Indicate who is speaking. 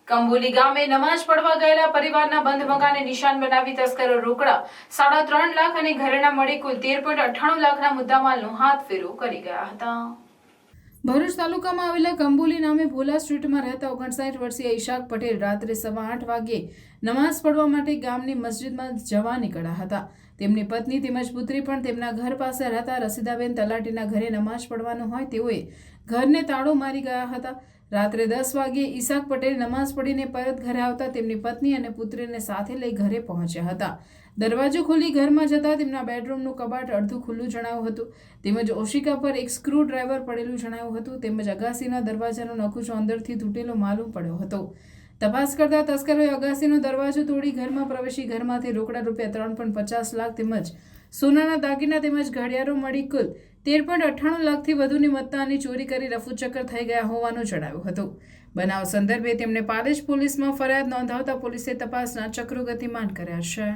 Speaker 1: કંબોલી ગામે નમાઝ પડવા ગયેલા પરિવારના બંધ મકાને નિશાન બનાવી તસ્કરો રોકડા 3.5 લાખ અને ઘરેણા મળી કુલ 13.98 લાખના મુદ્દામાલનો હાથફેરો કરી ગયા હતા। ભરૂચ તાલુકામાં આવેલા કંબોલી નામે ભોલા સ્ટ્રીટમાં રહેતા 59 વર્ષીય ઈશાક પટેલ રાત્રે 8:15 વાગ્યે નમાઝ પડવા માટે ગામની મસ્જિદમાં જવા નીકળ્યા હતા। તેમની પત્ની તેમજ પુત્રી પણ તેમના ઘર પાસે રહેતા રસીદાબેન તલાટીના ઘરે નમાઝ પડવાનું હોય તેઓએ ઘરને તાળો મારી ગયા હતા। રાત્રે 10 વાગ્યે ઈશાક પટેલ નમાઝ પડીને પરત ઘરે આવતા તેમની પત્ની અને પુત્રીને સાથે લઈ ઘરે પહોંચ્યા હતા। દરવાજો ખોલી ઘરમાં જતા તેમના બેડરૂમનું કબાટ અડધું ખુલ્લું જણાયું હતું તેમજ ઓશિકા પર એક સ્ક્રૂ ડ્રાઈવર પડેલું જણાયું હતું તેમજ અગાસીના દરવાજાનો નકુચો અંદરથી તૂટેલો માલુમ પડ્યો હતો। તપાસ કરતા તસ્કરોએ અગાસીનો દરવાજો તોડી ઘરમાં પ્રવેશી ઘરમાંથી રોકડા રૂપિયા 3.50 લાખ તેમજ સોનાના દાગીના તેમજ ઘડિયાળો મળી કુલ 13.98 લાખથી વધુની મત્તાની ચોરી કરી રફુચક્કર થઈ ગયા હોવાનું જણાવ્યું હતું। બનાવ સંદર્ભે તેમને પાલેજ પોલીસમાં ફરિયાદ નોંધાવતા પોલીસે તપાસના ચક્રો ગતિમાન કર્યા છે।